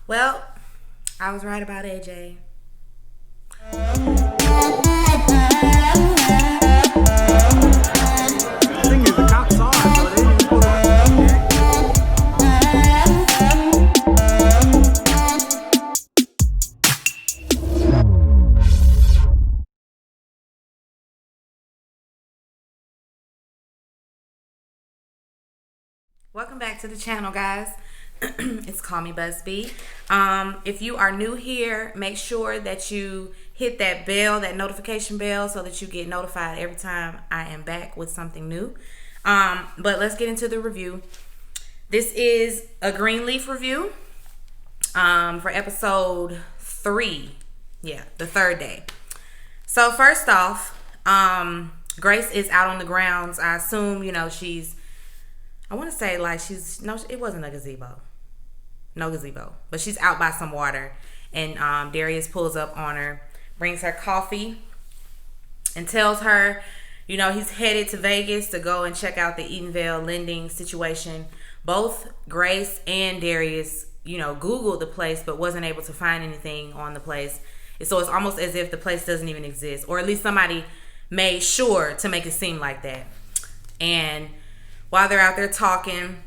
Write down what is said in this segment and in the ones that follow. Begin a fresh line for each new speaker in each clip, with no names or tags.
Well, I was right about AJ. Welcome back to the channel, guys. It's Call Me Busby. If you are new here, make sure that you hit that bell, that notification bell, so that you get notified every time I am back with something new. But let's get into the review. This is a Greenleaf review for episode 3. Yeah, the third day. So first off, Grace is out on the grounds. I assume, I want to say it wasn't a gazebo. No gazebo. But she's out by some water. And Darius pulls up on her, brings her coffee, and tells her, he's headed to Vegas to go and check out the Eatonville lending situation. Both Grace and Darius, Googled the place but wasn't able to find anything on the place. And so it's almost as if the place doesn't even exist. Or at least somebody made sure to make it seem like that. And while they're out there talking,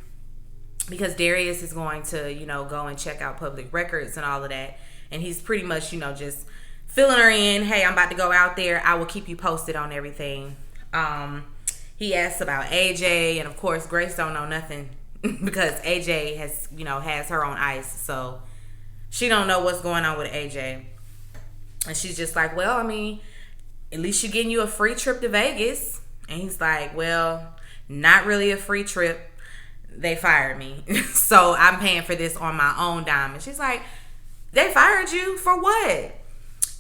because Darius is going to, go and check out public records and all of that. And he's pretty much, just filling her in. Hey, I'm about to go out there. I will keep you posted on everything. He asks about AJ. And, of course, Grace don't know nothing because AJ has her on ice. So she don't know what's going on with AJ. And she's just like, well, at least she's getting you a free trip to Vegas. And he's like, well, not really a free trip. They fired me. So I'm paying for this on my own dime. And she's like, they fired you for what?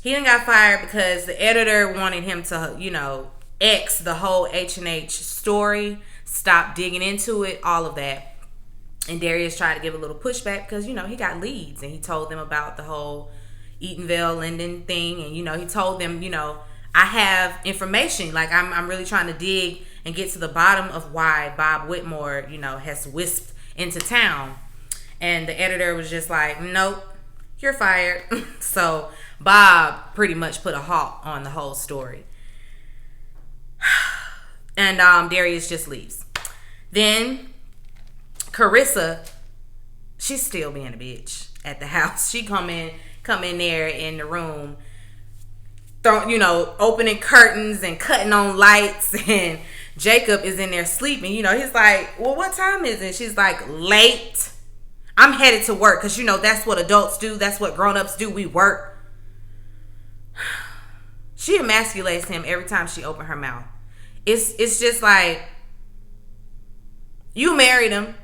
He done got fired because the editor wanted him to, X the whole H&H story, stop digging into it, all of that. And Darius tried to give a little pushback because, he got leads. And he told them about the whole Eatonville lending thing. And, he told them, I have information. Like, I'm really trying to dig and get to the bottom of why Bob Whitmore, has whisked into town. And the editor was just like, nope, you're fired. So Bob pretty much put a halt on the whole story. And Darius just leaves. Then Carissa, she's still being a bitch at the house. She come in there in the room, opening curtains and cutting on lights, and Jacob is in there sleeping. He's like, well, what time is it? She's like, late. I'm headed to work because, that's what adults do. That's what grown-ups do. We work. She emasculates him every time she opens her mouth. It's just like, you married him.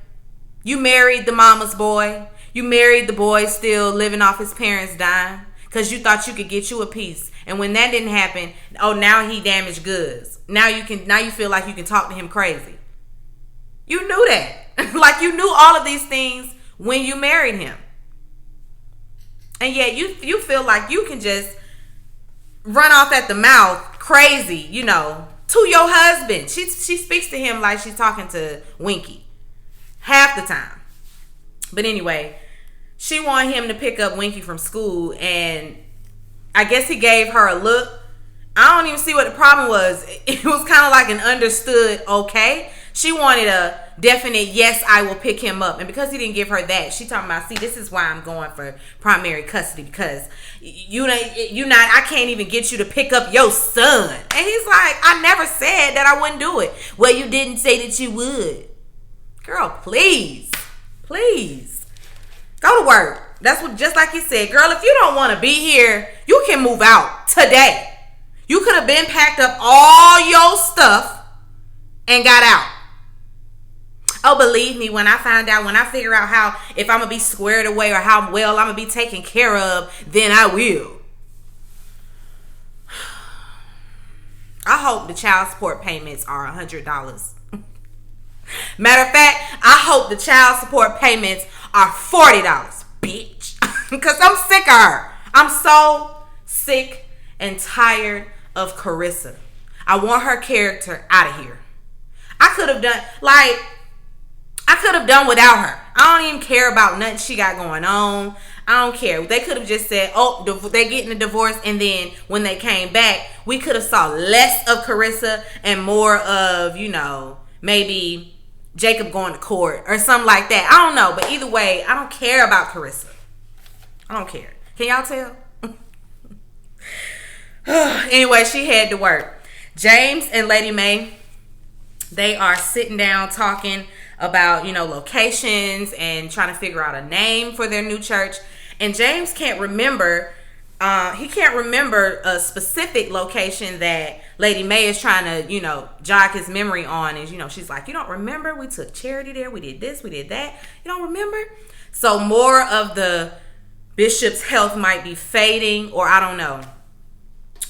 You married the mama's boy. You married the boy still living off his parents' dime because you thought you could get you a piece. And when that didn't happen, now he damaged goods. Now you feel like you can talk to him crazy. You knew that. Like, you knew all of these things when you married him. And yet you feel like you can just run off at the mouth crazy, to your husband. She speaks to him like she's talking to Winky half the time. But anyway, she wanted him to pick up Winky from school, and I guess he gave her a look. I don't even see what the problem was. It was kind of like an understood okay. She wanted a definite yes, I will pick him up. And because he didn't give her that, she talking about, see, this is why I'm going for primary custody, because I can't even get you to pick up your son. And he's like, I never said that I wouldn't do it. Well, you didn't say that you would. Girl, please. Go to work. That's what, just like you said, girl, if you don't want to be here, you can move out today. You could have been packed up all your stuff and got out. Oh, believe me, when I figure out how, if I'm going to be squared away or how well I'm going to be taken care of, then I will. I hope the child support payments are $100. Matter of fact, I hope the child support payments are $40, bitch. Because I'm sick of her. I'm so sick and tired of Carissa. I want her character out of here. I could have done, I could have done without her. I don't even care about nothing she got going on. I don't care. They could have just said, oh, they getting a divorce, and then when they came back, we could have saw less of Carissa and more of, maybe Jacob going to court or something like that. I don't know. But either way, I don't care about Carissa. I don't care. Can y'all tell? Anyway, she had to work. James and Lady Mae, they are sitting down talking about, locations and trying to figure out a name for their new church. And James can't remember, a specific location that Lady Mae is trying to, jog his memory on. And, she's like, you don't remember? We took Charity there. We did this. We did that. You don't remember? So more of the bishop's health might be fading, or I don't know.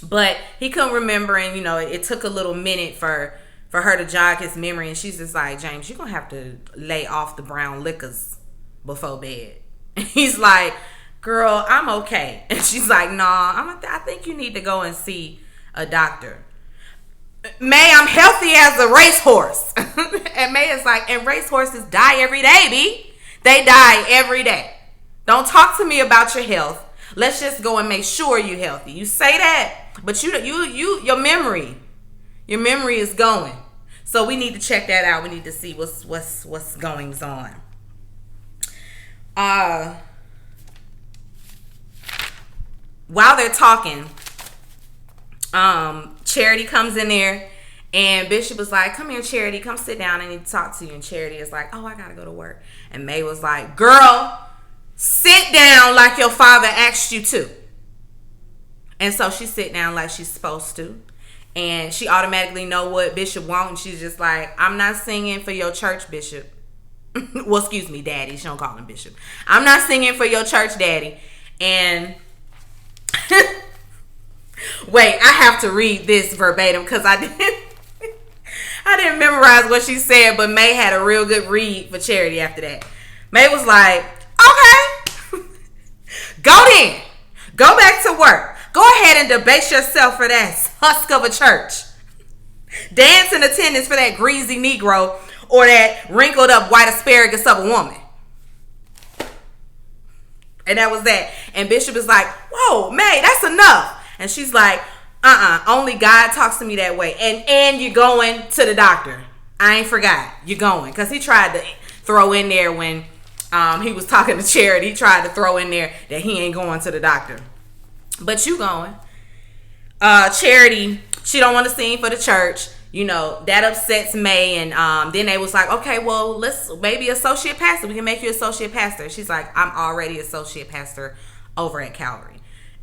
But he couldn't remember, and, it took a little minute for her to jog his memory. And she's just like, James, you're going to have to lay off the brown liquors before bed. And he's like, girl, I'm okay. And she's like, nah, I think you need to go and see a doctor. May, I'm healthy as a racehorse. And May is like, and racehorses die every day, B. They die every day. Don't talk to me about your health. Let's just go and make sure you're healthy. You say that, but your memory is going. So we need to check that out. We need to see what's going on. While they're talking, Charity comes in there, and Bishop was like, come here, Charity, come sit down. I need to talk to you. And Charity is like, oh, I gotta go to work. And May was like, girl, sit down like your father asked you to. And so she sit down like she's supposed to. And she automatically know what Bishop wants. And she's just like, I'm not singing for your church, Bishop. Well, excuse me, Daddy. She don't call him Bishop. I'm not singing for your church, Daddy. And wait, I have to read this verbatim because I didn't memorize what she said, but May had a real good read for Charity after that. May was like, okay, go then. Go back to work. Go ahead and debase yourself for that husk of a church. Dance in attendance for that greasy Negro or that wrinkled up white asparagus of a woman. And that was that. And Bishop is like, whoa, May, that's enough. And she's like, only God talks to me that way. And you're going to the doctor. I ain't forgot. You're going. Because he tried to throw in there when he was talking to Charity. He tried to throw in there that he ain't going to the doctor. But you going. Charity, she don't want to sing for the church. That upsets May. And then they was like, okay, well, let's maybe associate pastor. We can make you associate pastor. She's like, I'm already associate pastor over at Calvary.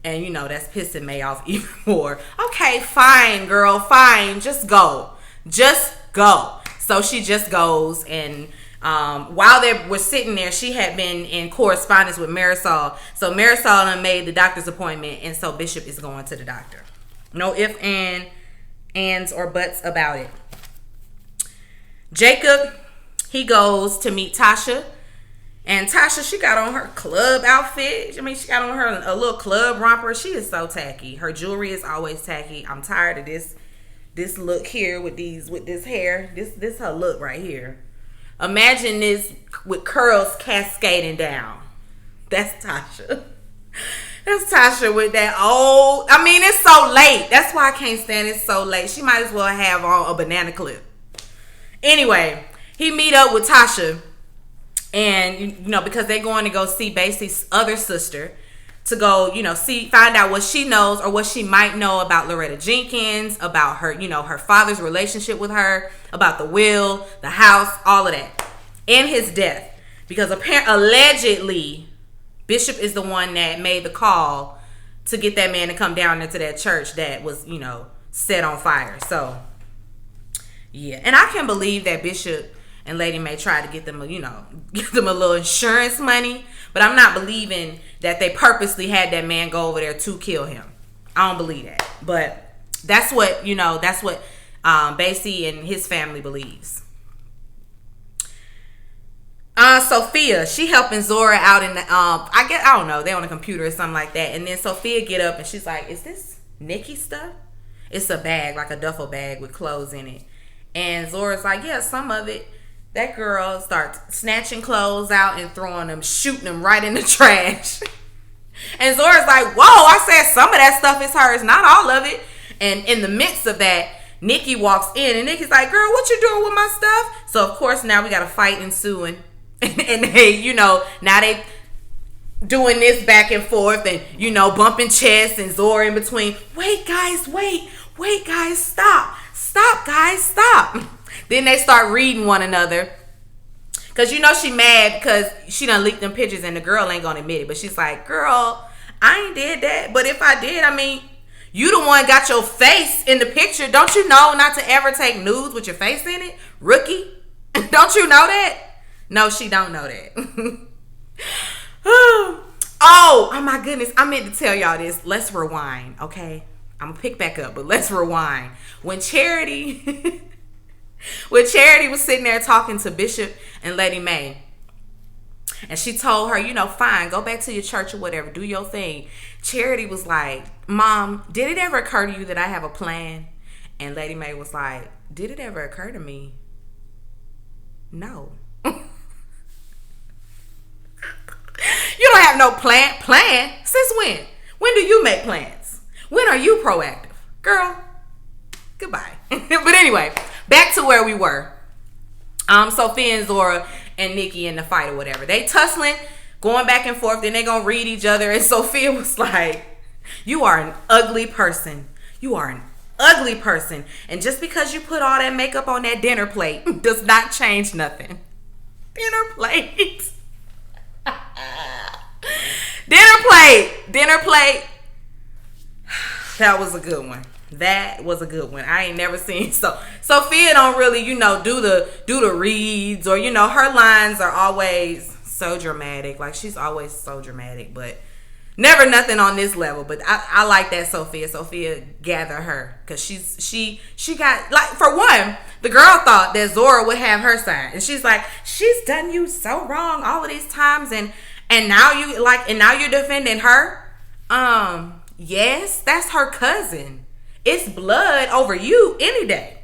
And, that's pissing May off even more. Okay, fine, girl, fine. Just go. Just go. So she just goes. And while they were sitting there, she had been in correspondence with Marisol. So Marisol made the doctor's appointment. And so Bishop is going to the doctor. No ifs, ands, or buts about it. Jacob, he goes to meet Tasha. And Tasha, she got on her club outfit. I mean, she got on her a little club romper. She is so tacky. Her jewelry is always tacky. I'm tired of this look here with this hair. This her look right here. Imagine this with curls cascading down. That's Tasha. That's Tasha with that old. I mean, it's so late. That's why I can't stand it so late. She might as well have on a banana clip. Anyway, he meet up with Tasha. And, because they're going to go see Basie's other sister to go, find out what she knows or what she might know about Loretta Jenkins, about her, her father's relationship with her, about the will, the house, all of that, and his death. Because allegedly, Bishop is the one that made the call to get that man to come down into that church that was, set on fire. So, yeah. And I can't believe that Bishop and Lady Mae tried to get them, give them a little insurance money. But I'm not believing that they purposely had that man go over there to kill him. I don't believe that. But that's what, Basie and his family believes. Sophia, she helping Zora out in the, I don't know, they on a computer or something like that. And then Sophia get up and she's like, is this Nikki stuff? It's a bag, like a duffel bag with clothes in it. And Zora's like, yeah, some of it. That girl starts snatching clothes out and throwing them, shooting them right in the trash. And Zora's like, whoa, I said some of that stuff is hers, not all of it. And in the midst of that, Nikki walks in and Nikki's like, girl, what you doing with my stuff? So of course now we got a fight ensuing. And they, now they doing this back and forth and, bumping chests and Zora in between. Wait, guys, wait, guys, stop, guys, stop. Then they start reading one another. Because she mad because she done leaked them pictures and the girl ain't gonna admit it. But she's like, girl, I ain't did that. But if I did, you the one got your face in the picture. Don't you know not to ever take nudes with your face in it? Rookie. Don't you know that? No, she don't know that. Oh my goodness. I meant to tell y'all this. Let's rewind, okay? I'm gonna pick back up, but let's rewind. When Charity was sitting there talking to Bishop and Lady Mae, and she told her, fine, go back to your church or whatever, do your thing. Charity was like, Mom, did it ever occur to you that I have a plan? And Lady Mae was like, did it ever occur to me? No. You don't have no plan? Since when? When do you make plans? When are you proactive? Girl, goodbye. But anyway, back to where we were. Sophia and Zora and Nikki in the fight or whatever. They tussling, going back and forth. Then they gonna read each other. And Sophia was like, you are an ugly person. You are an ugly person. And just because you put all that makeup on that dinner plate does not change nothing. Dinner plate. Dinner plate. That was a good one. I ain't never seen Sophia don't really, do the reads or her lines are always so dramatic. Like she's always so dramatic, but never nothing on this level. But I like that Sophia gather her because she got, like, for one, the girl thought that Zora would have her side, and she's like, she's done you so wrong all of these times, and now you're defending her. Yes, that's her cousin. It's blood over you any day.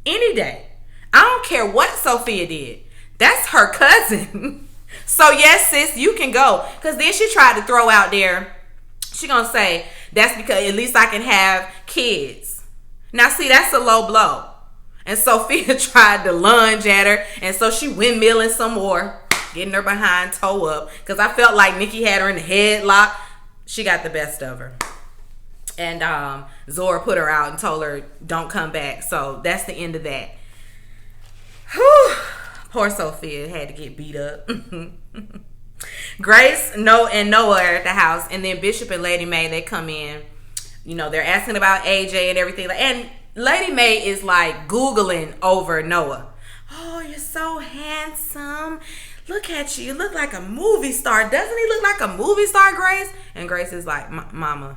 I don't care what Sophia did. That's her cousin. So yes, sis, you can go. Because then she tried to throw out there, she gonna say, that's because at least I can have kids. Now see, that's a low blow. And Sophia tried to lunge at her. And so she windmilling some more, getting her behind toe up. Because I felt like Nikki had her in the headlock. She got the best of her. And Zora put her out and told her, don't come back. So that's the end of that. Whew. Poor Sophia had to get beat up. Grace, and Noah are at the house. And then Bishop and Lady Mae, they come in. They're asking about AJ and everything. And Lady Mae is like Googling over Noah. Oh, you're so handsome. Look at you. You look like a movie star. Doesn't he look like a movie star, Grace? And Grace is like, Mama,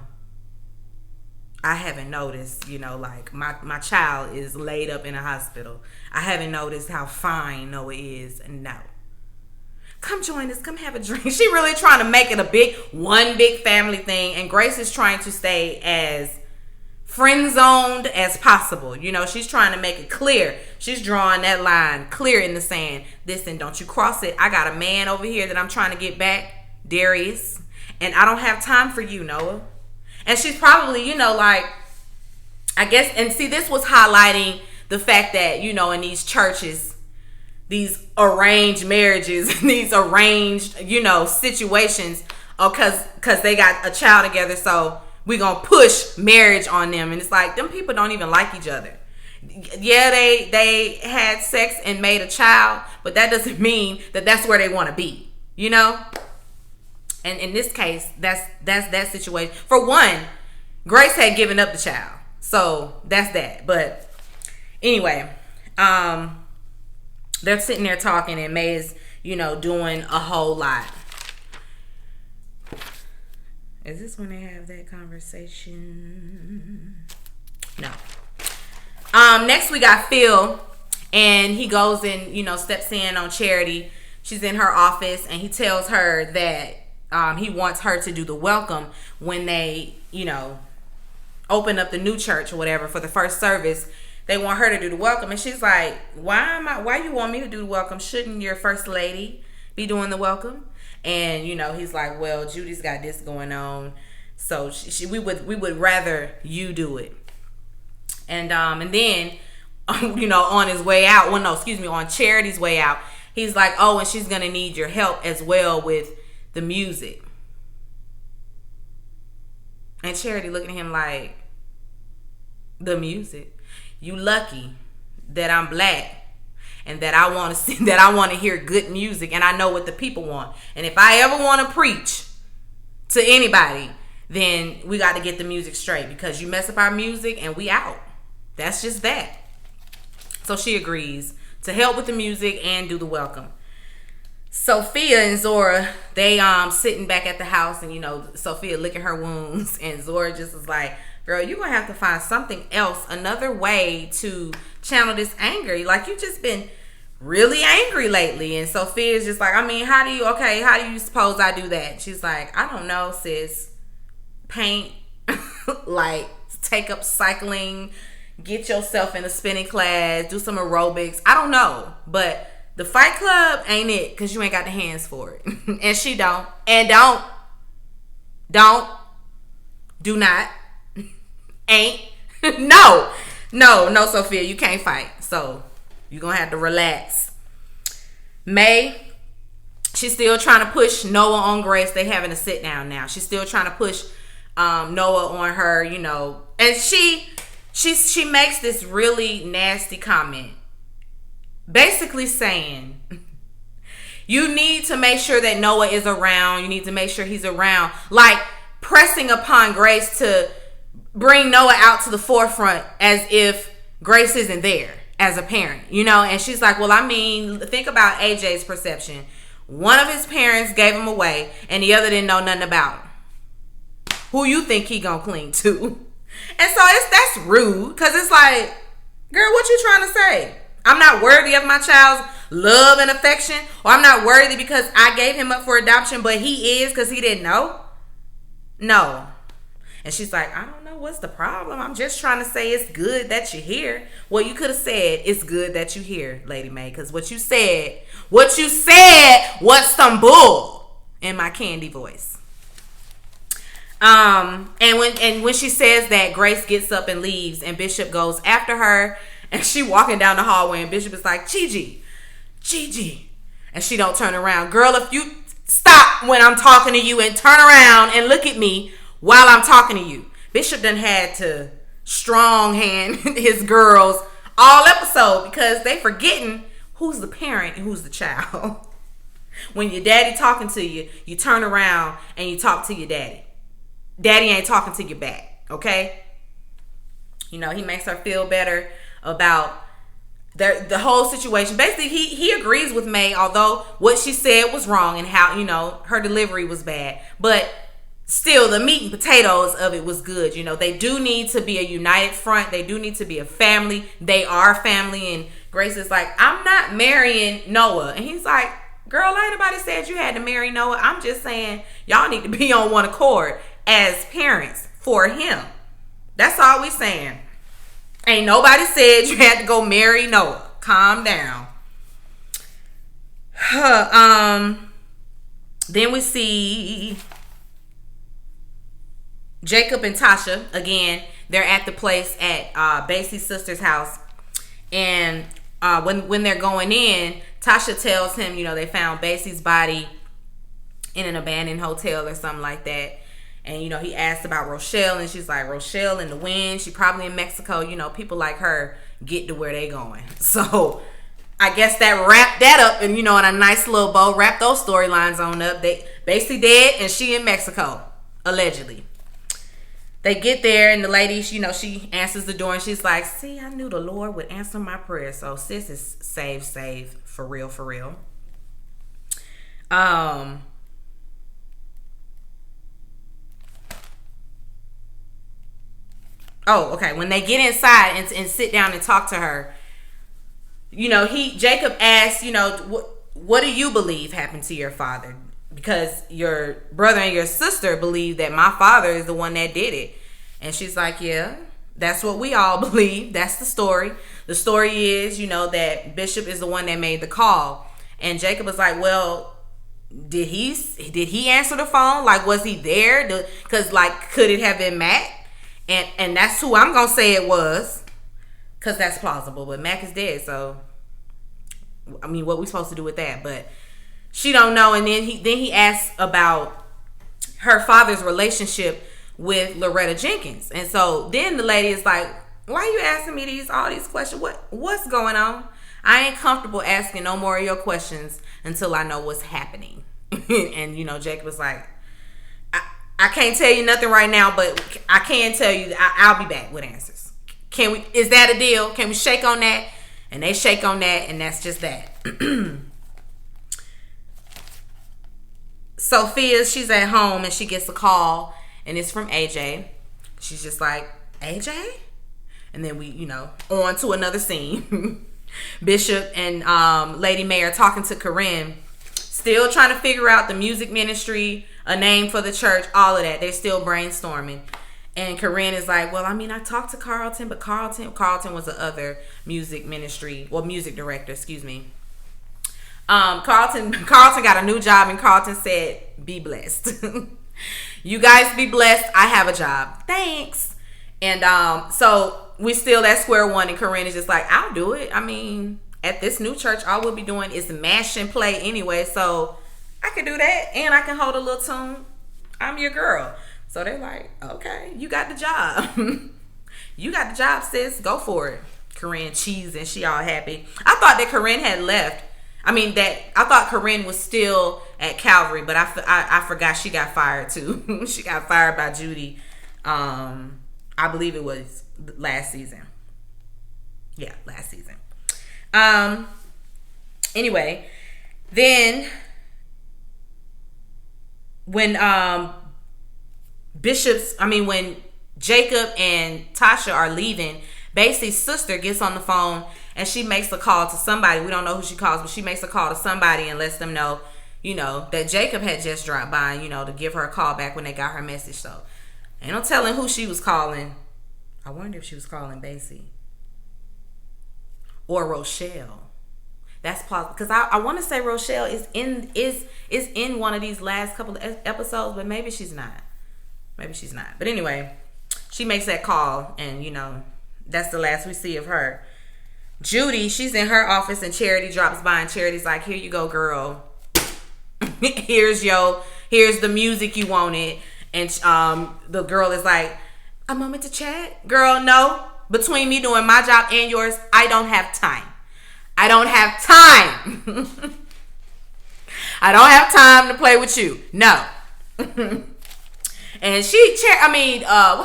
I haven't noticed, like my child is laid up in a hospital. I haven't noticed how fine Noah is. No. Come join us. Come have a drink. She really trying to make it one big family thing. And Grace is trying to stay as friend-zoned as possible. She's trying to make it clear. She's drawing that line clear in the sand. Listen, don't you cross it. I got a man over here that I'm trying to get back, Darius. And I don't have time for you, Noah. And she's probably, like, I guess, and see, this was highlighting the fact that, in these churches, these arranged marriages, these arranged, situations, because they got a child together, so we're going to push marriage on them. And it's like, them people don't even like each other. Yeah, they had sex and made a child, but that doesn't mean that that's where they want to be, And in this case, that's that situation. For one, Grace had given up the child. So that's that. But anyway, they're sitting there talking and Mae is, doing a whole lot. Is this when they have that conversation? No. Next we got Phil, and he goes and, steps in on Charity. She's in her office and he tells her that he wants her to do the welcome when they, open up the new church or whatever for the first service. they want her to do the welcome. And she's like, why you want me to do the welcome? Shouldn't your first lady be doing the welcome? And, he's like, well, Judy's got this going on. So we would rather you do it. And then, on his way out, on Charity's way out, he's like, oh, and she's going to need your help as well with the music. And Charity looking at him like, the music? You lucky that I'm black and that I want to hear good music, and I know what the people want. And if I ever want to preach to anybody, then we got to get the music straight, because you mess up our music and we out. That's just that. So she agrees to help with the music and do the welcome. Sophia and Zora, they sitting back at the house, and Sophia licking her wounds, and Zora just is like, girl, you're gonna have to find something else, another way to channel this anger. Like, you just been really angry lately. And Sophia's just like, I mean, how do you suppose I do that? She's like, I don't know, sis. Paint, like, take up cycling, get yourself in a spinning class, do some aerobics. I don't know, but the Fight Club ain't it, because you ain't got the hands for it. And she don't. And do not, ain't. No, Sophia, you can't fight. So you're going to have to relax. May, she's still trying to push Noah on Grace. They having a sit down now. She's still trying to push Noah on her, And she makes this really nasty comment, basically saying, you need to make sure that Noah is around. You need to make sure he's around. Like, pressing upon Grace to bring Noah out to the forefront as if Grace isn't there as a parent, And she's like, well, I mean, think about AJ's perception. One of his parents gave him away, and the other didn't know nothing about him. Who you think he gonna cling to? And so that's rude, because it's like, girl, what you trying to say? I'm not worthy of my child's love and affection, or I'm not worthy because I gave him up for adoption, but he is because he didn't know? No. And she's like, I don't know, what's the problem? I'm just trying to say it's good that you're here. Well, you could have said it's good that you're here, Lady Mae, because what you said was some bull in my candy voice. And when she says that, Grace gets up and leaves, and Bishop goes after her, and she walking down the hallway, and Bishop is like, Gigi, and she don't turn around. Girl, if you stop when I'm talking to you and turn around and look at me while I'm talking to you. Bishop done had to strong hand his girls all episode, because they forgetting who's the parent and who's the child. When your daddy talking to you, you turn around and you talk to your daddy. Daddy ain't talking to you back, okay? He makes her feel better about the whole situation. Basically, he agrees with May, although what she said was wrong and how, her delivery was bad. But still, the meat and potatoes of it was good. They do need to be a united front. They do need to be a family. They are family. And Grace is like, I'm not marrying Noah. And he's like, girl, ain't nobody said you had to marry Noah. I'm just saying y'all need to be on one accord as parents for him. That's all we saying. Ain't nobody said you had to go marry Noah. Calm down. Then we see Jacob and Tasha. Again, they're at the place at Basie's sister's house. And when they're going in, Tasha tells him, they found Basie's body in an abandoned hotel or something like that. And, he asked about Rochelle, and she's like, Rochelle in the wind. She probably in Mexico. People like her get to where they going. So I guess that wrapped that up and, in a nice little bow. Wrap those storylines on up. They basically dead, and she in Mexico, allegedly. They get there, and the lady, she answers the door, and she's like, see, I knew the Lord would answer my prayer. So sis is saved, for real, for real. Oh, okay. When they get inside and sit down and talk to her, Jacob asks, what do you believe happened to your father? Because your brother and your sister believe that my father is the one that did it. And she's like, yeah, That's what we all believe. That's the story. The story is, that Bishop is the one that made the call. And Jacob was like, well, did he answer the phone? Like, was he there? Because, like, could it have been Mac? And that's who I'm going to say it was. Because that's plausible. But Mac is dead, so, I mean, what we supposed to do with that? But she don't know. And then he asked about her father's relationship with Loretta Jenkins. And so then the lady is like, why are you asking me all these questions? What's going on? I ain't comfortable asking no more of your questions until I know what's happening. And, Jacob was like, I can't tell you nothing right now, but I can tell you I'll be back with answers. Is that a deal? Can we shake on that? And they shake on that, and that's just that. Sophia, she's at home, and she gets a call, and it's from AJ. She's just like, AJ? And then we, on to another scene. Bishop and Lady Mae are talking to Corinne, still trying to figure out the music ministry, a name for the church, all of that. They're still brainstorming. And Corinne is like, well, I mean, I talked to Carlton, but Carlton was the other music director, excuse me. Carlton got a new job, and Carlton said, be blessed. You guys be blessed. I have a job. Thanks. And so we still at square one, and Corinne is just like, I'll do it. I mean, at this new church, all we'll be doing is mash and play anyway, so I can do that, and I can hold a little tune. I'm your girl. So they're like, okay, you got the job. You got the job, sis. Go for it. Corinne cheese, and she all happy. I thought that Corinne had left. I thought Corinne was still at Calvary, but I forgot she got fired too. She got fired by Judy. I believe it was last season. Yeah, last season. Anyway, then when when Jacob and Tasha are leaving, Basie's sister gets on the phone and she makes a call to somebody. We don't know who she calls, but she makes a call to somebody and lets them know, that Jacob had just dropped by, to give her a call back when they got her message. So ain't no telling who she was calling. I wonder if she was calling Basie or Rochelle. That's possible, because I want to say Rochelle is in one of these last couple of episodes, but maybe she's not. But anyway, she makes that call, and that's the last we see of her. Judy, she's in her office, and Charity drops by, and Charity's like, here you go, girl. here's the music you wanted. And the girl is like, a moment to chat? Girl, no. Between me doing my job and yours, I don't have time. I don't have time to play with you. No. And what's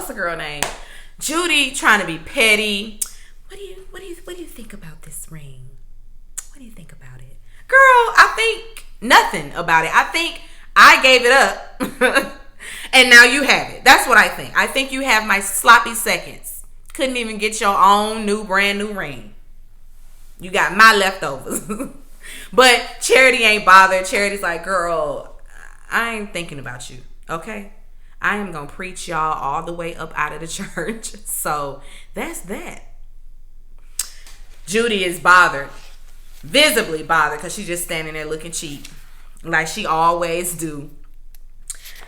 the girl name? Judy, trying to be petty. What do you think about this ring? What do you think about it? Girl, I think nothing about it. I think I gave it up. And now you have it. That's what I think. I think you have my sloppy seconds. Couldn't even get your own brand new ring. You got my leftovers. But Charity ain't bothered. Charity's like, girl, I ain't thinking about you. Okay? I am going to preach y'all all the way up out of the church. So that's that. Judy is bothered. Visibly bothered, because she's just standing there looking cheap. Like she always do.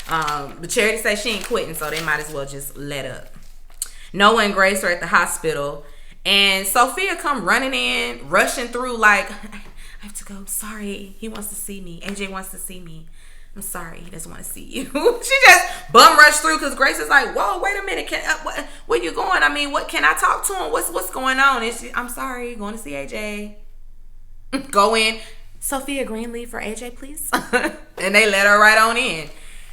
But Charity says she ain't quitting, so they might as well just let up. Noah and Grace are at the hospital, and Sophia come running in, rushing through like, I have to go. Sorry, he wants to see me. AJ wants to see me. I'm sorry, he doesn't want to see you. She just bum rushed through, because Grace is like, whoa, wait a minute. Where you going? I mean, what can I talk to him? What's going on? And I'm sorry, going to see AJ. Go in. Sophia, Greenleaf for AJ, please. And they let her right on in.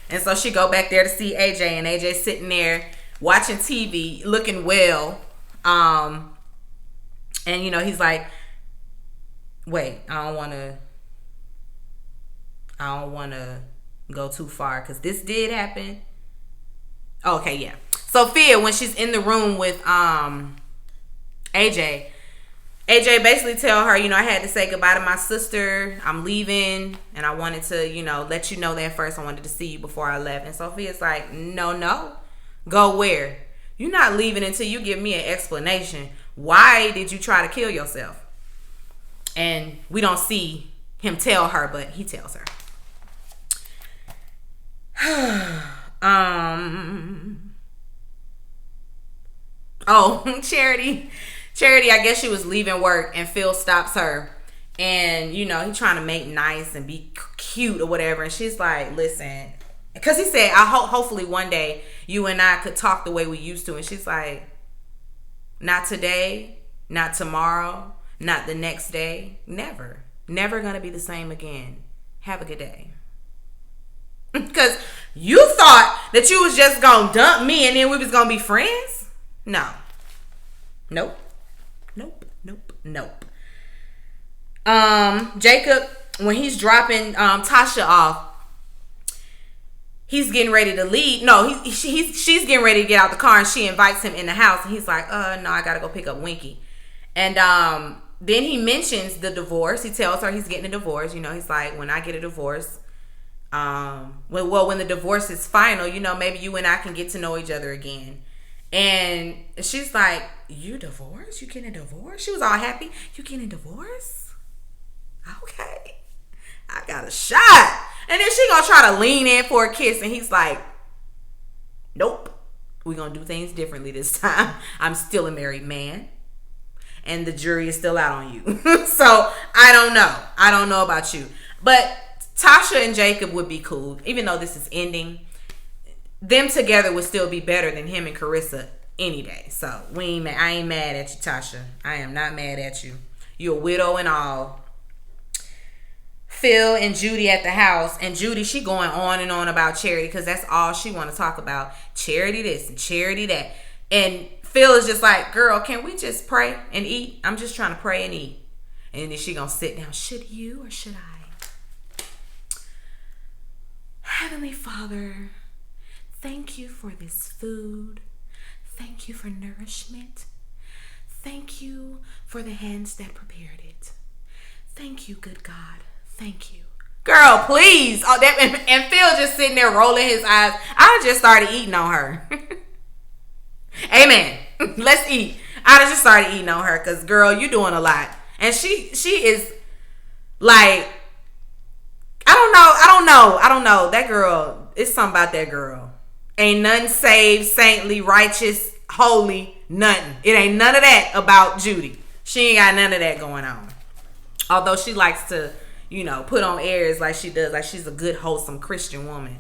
And so she go back there to see AJ, and AJ's sitting there watching TV, looking well. And he's like, wait, I don't want to go too far, because this did happen. Okay, yeah. Sophia, when she's in the room with AJ basically tell her, I had to say goodbye to my sister. I'm leaving, and I wanted to, let you know that first. I wanted to see you before I left. And Sophia's like, no. Go where? You're not leaving until you give me an explanation. Why did you try to kill yourself? And we don't see him tell her, but he tells her. Charity, I guess she was leaving work and Phil stops her. And, you know, he's trying to make nice and be cute or whatever. And she's like, listen, because he said, hopefully one day you and I could talk the way we used to. And she's like, not today, not tomorrow, not the next day. Never. Never going to be the same again. Have a good day. Because you thought that you was just going to dump me and then we was going to be friends? No. Nope. Jacob, when he's dropping Tasha off, he's getting ready to leave. No, she's getting ready to get out the car, and she invites him in the house, and he's like, no, I gotta go pick up Winky. And then he mentions the divorce. He tells her he's getting a divorce. You know, he's like, when I get a divorce, when the divorce is final, you know, maybe you and I can get to know each other again. And she's like, you divorced? You getting a divorce? She was all happy. You getting a divorce? Okay, I got a shot. And then she gonna try to lean in for a kiss, and he's like, nope, we're gonna do things differently this time. I'm still a married man, and the jury is still out on you. So I don't know about you, but Tasha and Jacob would be cool. Even though this is ending, them together would still be better than him and Carissa any day. So I ain't mad at you, Tasha. I am not mad at you. You're a widow and all. Phil and Judy at the house, and Judy, she going on and on about Charity because that's all she want to talk about. Charity this and Charity that. And Phil is just like, girl, can we just pray and eat? I'm just trying to pray and eat. And then she gonna sit down. Should you or should I? Heavenly Father, thank you for this food. Thank you for nourishment. Thank you for the hands that prepared it. Thank you, good God. Thank you. Girl, please. And Phil just sitting there rolling his eyes. I just started eating on her. Amen. Let's eat. I just started eating on her because, girl, you doing a lot. And she is like, I don't know. That girl, it's something about that girl. Ain't nothing saved, saintly, righteous, holy, nothing. It ain't none of that about Judy. She ain't got none of that going on. Although she likes to, you know, put on airs like she does, like she's a good, wholesome Christian woman.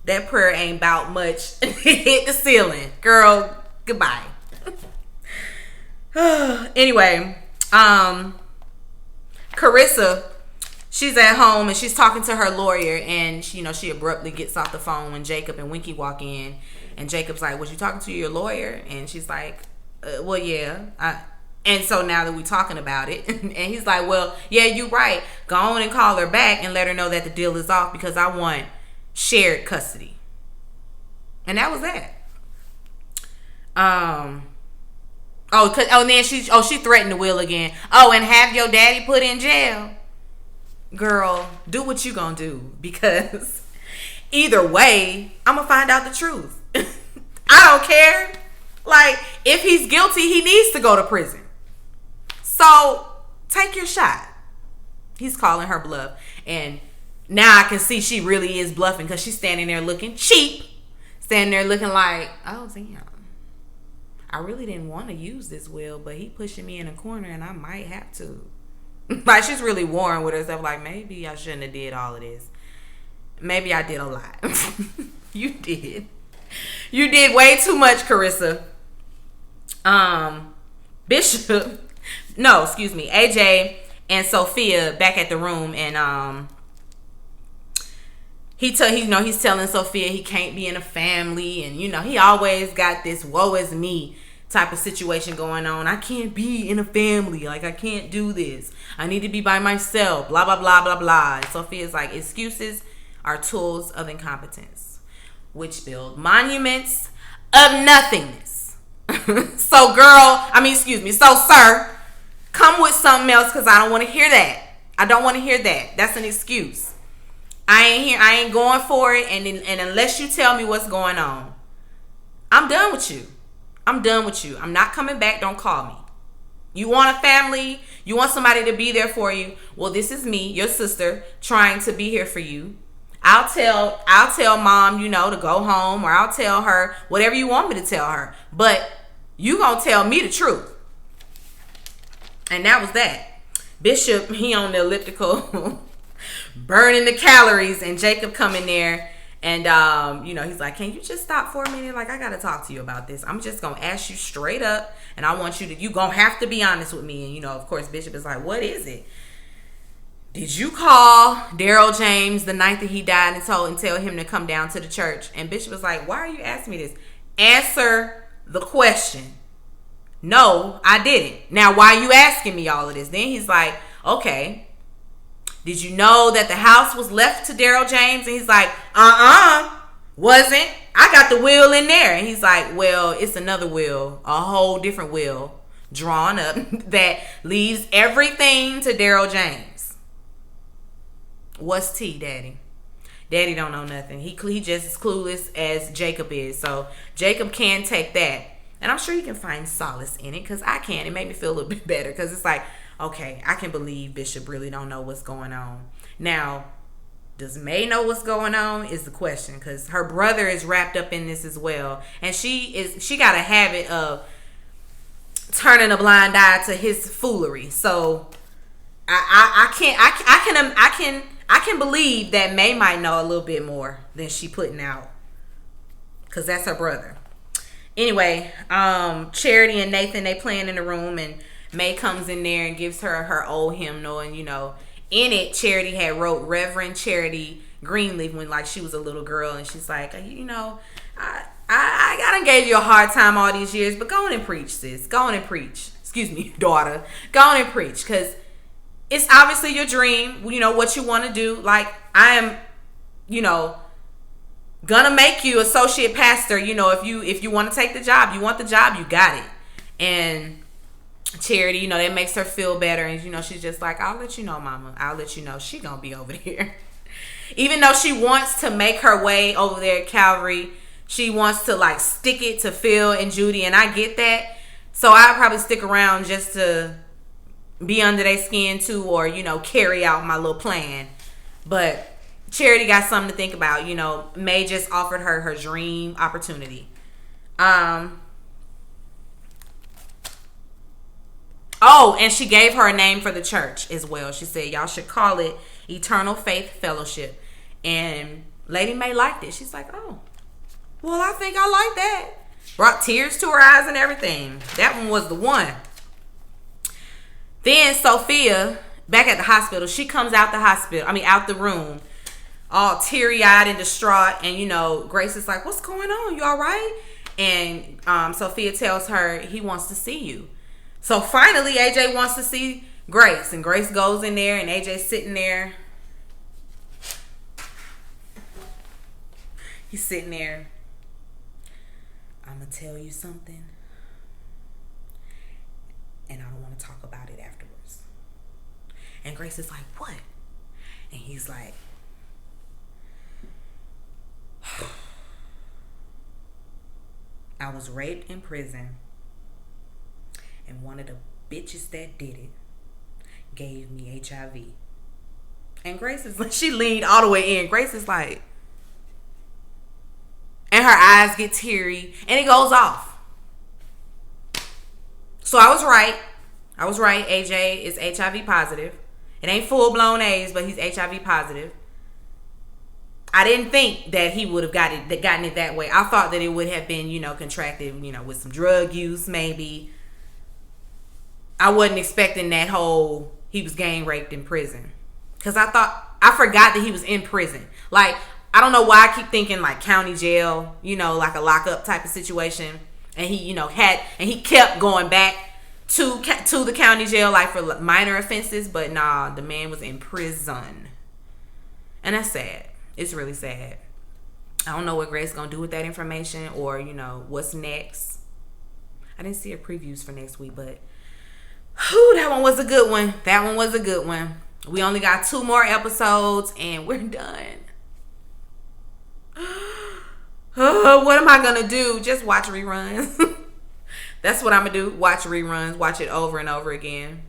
That prayer ain't about much. It hit the ceiling. Girl, goodbye. Anyway, Carissa, she's at home and she's talking to her lawyer, and she abruptly gets off the phone when Jacob and Winky walk in, and Jacob's like, was you talking to your lawyer? And she's like, well, yeah. And so now that we're talking about it, and he's like, well, yeah, you're right. Go on and call her back and let her know that the deal is off because I want shared custody. And that was that. Then she threatened the will again. Oh, and have your daddy put in jail. Girl, do what you gonna do, because either way, I'm gonna find out the truth. I don't care. Like, if he's guilty, he needs to go to prison. So take your shot. He's calling her bluff, and now I can see she really is bluffing because she's standing there looking cheap, standing there looking like, oh damn, I really didn't want to use this will, but he pushing me in a corner and I might have to. Like, she's really warring with herself, like, maybe I shouldn't have did all of this. Maybe I did a lot. You did way too much, Carissa. AJ and Sophia back at the room, and he's telling Sophia he can't be in a family, and he always got this woe is me type of situation going on. I can't be in a family, like I can't do this. I need to be by myself, blah blah blah blah blah. And Sophia's like, excuses are tools of incompetence, which build monuments of nothingness. So sir, come with something else, because I don't want to hear that. I don't want to hear that. That's an excuse. I ain't going for it, and unless you tell me what's going on, I'm done with you. I'm done with you. I'm not coming back. Don't call me. You want a family? You want somebody to be there for you? Well, this is me, your sister, trying to be here for you. I'll tell mom, to go home, or I'll tell her whatever you want me to tell her. But you gonna tell me the truth. And that was that. Bishop, he on the elliptical burning the calories, and Jacob come in there and he's like, can you just stop for a minute? Like, I gotta talk to you about this. I'm just gonna ask you straight up, and I want you gonna have to be honest with me. And of course, Bishop is like, what is it? Did you call Daryl James the night that he died and tell him to come down to the church? And Bishop was like, why are you asking me this? Answer the question. No, I didn't. Now, why are you asking me all of this? Then he's like, okay, did you know that the house was left to Daryl James? And he's like, wasn't. I got the will in there. And he's like, well, it's another will, a whole different will drawn up that leaves everything to Daryl James. What's tea, Daddy? Daddy don't know nothing. He just as clueless as Jacob is. So Jacob can take that. And I'm sure you can find solace in it, because I can. It made me feel a little bit better, because it's like, okay, I can believe Bishop really don't know what's going on. Now, does Mae know what's going on is the question, because her brother is wrapped up in this as well. And she got a habit of turning a blind eye to his foolery. So I can believe that Mae might know a little bit more than she putting out, because that's her brother. Anyway, Charity and Nathan, they playing in the room, and Mae comes in there and gives her old hymnal, and in it, Charity had wrote Reverend Charity Greenleaf when she was a little girl, and she's like, I done gave you a hard time all these years, but go on and preach, sis. Go on and preach. Excuse me, daughter. Go on and preach, because it's obviously your dream, what you want to do. Like, I am, gonna make you associate pastor. If you want to take the job, you want the job, you got it. And Charity, that makes her feel better. And, she's just like, I'll let you know, mama. I'll let you know. She gonna be over there. Even though she wants to make her way over there at Calvary, she wants to, stick it to Phil and Judy. And I get that. So I'll probably stick around just to be under their skin too, or, carry out my little plan. But Charity got something to think about. Mae just offered her dream opportunity. And she gave her a name for the church as well. She said, y'all should call it Eternal Faith Fellowship. And Lady Mae liked it. She's like, oh, well, I think I like that. Brought tears to her eyes and everything. That one was the one. Then Sophia, back at the hospital, she comes out the room, all teary-eyed and distraught. And, Grace is like, what's going on? You all right? And Sophia tells her he wants to see you. So finally, AJ wants to see Grace. And Grace goes in there, and AJ's sitting there. He's sitting there. I'm going to tell you something, and I don't want to talk about it afterwards. And Grace is like, what? And he's like, I was raped in prison, and one of the bitches that did it gave me HIV. And Grace is like, she leaned all the way in. Grace is like, and her eyes get teary, and it goes off. So I was right. AJ is HIV positive. It ain't full-blown AIDS, but he's HIV positive. I didn't think that he would have gotten it that way. I thought that it would have been, contracted, with some drug use, maybe. I wasn't expecting that whole, he was gang raped in prison. Because I forgot that he was in prison. I don't know why I keep thinking county jail, like a lockup type of situation. And he, he kept going back to the county jail, for minor offenses. But nah, the man was in prison. And that's sad. It's really sad. I don't know what Grace gonna do with that information, or, what's next. I didn't see her previews for next week, but that one was a good one. We only got 2 more episodes, and we're done. What am I gonna do? Just watch reruns. That's what I'm gonna do. Watch reruns. Watch it over and over again.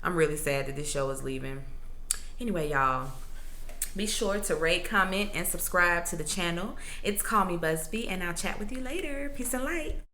I'm really sad that this show is leaving. Anyway, y'all, be sure to rate, comment, and subscribe to the channel. It's Call Me Busby, and I'll chat with you later. Peace and light.